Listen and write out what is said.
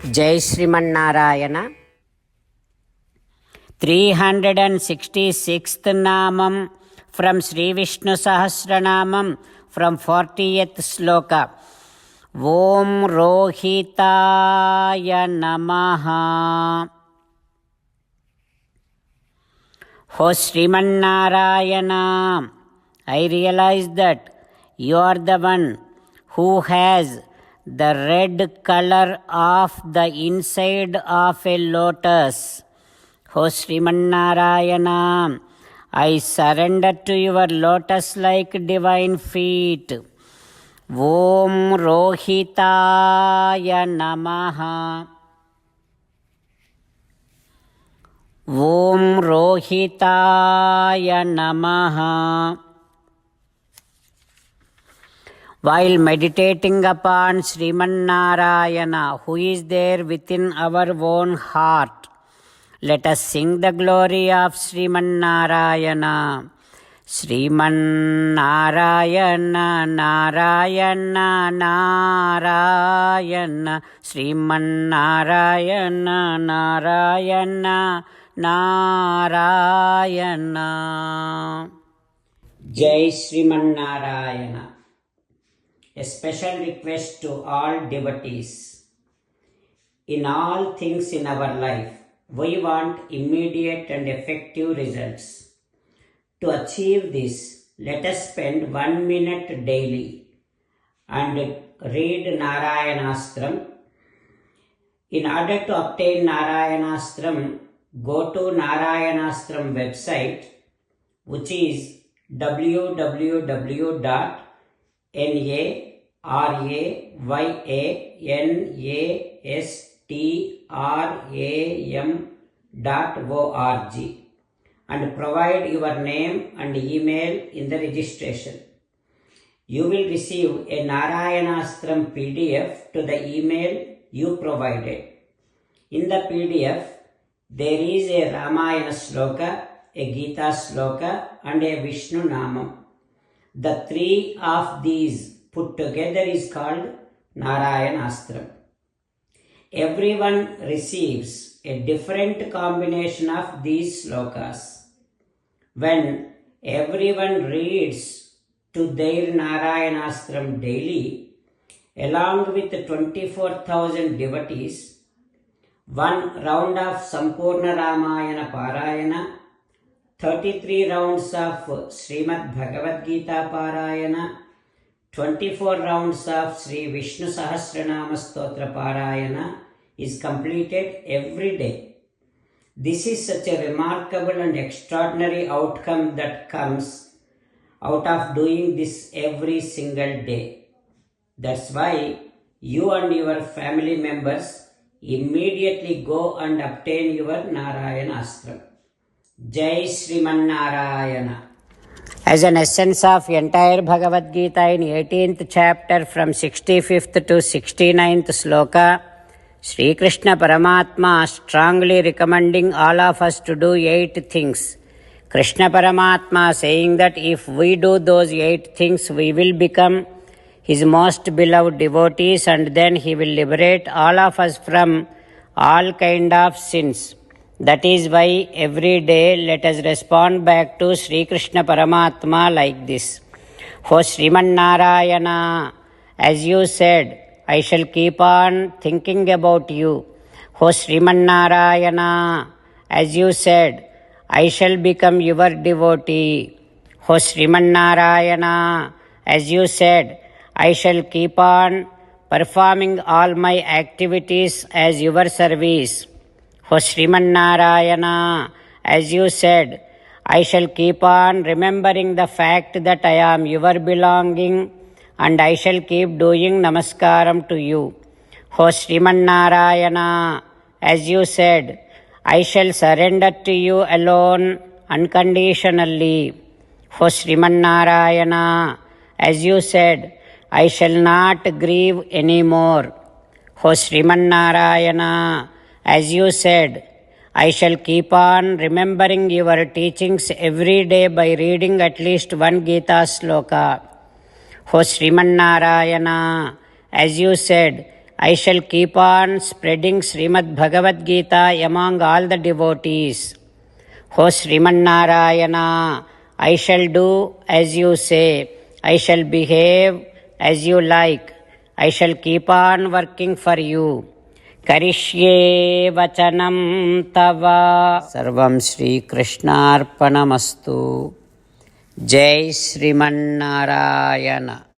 जय श्रीमन्नारायण 366th नामम from Shri Vishnu Sahasranamam from 40th shloka ओम रोहिताय नमः। हो Sriman Narayana, I realize that you are the one who has the red color of the inside of a lotus. O Srimannarayana, I surrender to your lotus-like divine feet. Om Rohitaya Namaha. Om Rohitaya Namaha. While meditating upon Srimannarayana, who is there within our own heart, let us sing the glory of Srimannarayana. Srimannarayana, Narayana, Narayana, Srimannarayana, Narayana, Narayana. Jai Srimannarayana. A special request to all devotees. In all things in our life, we want immediate and effective results. To achieve this, let us spend 1 minute daily and read Narayanastram. In order to obtain Narayanastram, go to Narayanastram website, which is www.narayanastram.org and provide your name and email in the registration. You will receive a Narayanastram PDF to the email you provided. In the PDF, there is a Ramayana Sloka, a Gita Sloka and a Vishnu Namam. The three of these put together is called Narayanastram. Everyone receives a different combination of these slokas. When everyone reads to their Narayanastram daily, along with 24,000 devotees, one round of Sampurna Ramayana Parayana, 33 rounds of Srimad Bhagavad Gita Parayana, 24 rounds of Sri Vishnu Sahasranama Stotra Parayana is completed every day. This is such a remarkable and extraordinary outcome that comes out of doing this every single day. That's why you and your family members immediately go and obtain your Narayanastram. Jai Srimannarayana. As an essence of entire Bhagavad Gita in 18th chapter from 65th to 69th sloka, Sri Krishna Paramatma strongly recommending all of us to do 8 things. Krishna Paramatma saying that if we do those 8 things, we will become his most beloved devotees and then he will liberate all of us from all kind of sins. That is why every day let us respond back to Sri Krishna Paramatma like this. O Srimannarayana, as you said, I shall keep on thinking about you. O Srimannarayana, as you said, I shall become your devotee. O Srimannarayana, as you said, I shall keep on performing all my activities as your service. O Srimannarayana, as you said, I shall keep on remembering the fact that I am your belonging and I shall keep doing namaskaram to you. O Srimannarayana, as you said, I shall surrender to you alone unconditionally. O Srimannarayana, as you said, I shall not grieve anymore. O Srimannarayana, as you said, I shall keep on remembering your teachings every day by reading at least 1 Gita sloka. O Srimannarayana, as you said, I shall keep on spreading Srimad Bhagavad Gita among all the devotees. O Sriman Narayana, I shall do as you say. I shall behave as you like. I shall keep on working for you. Karishye vachanam tava. Sarvam Shri Krishnarpanamastu. Jai Sriman Narayana.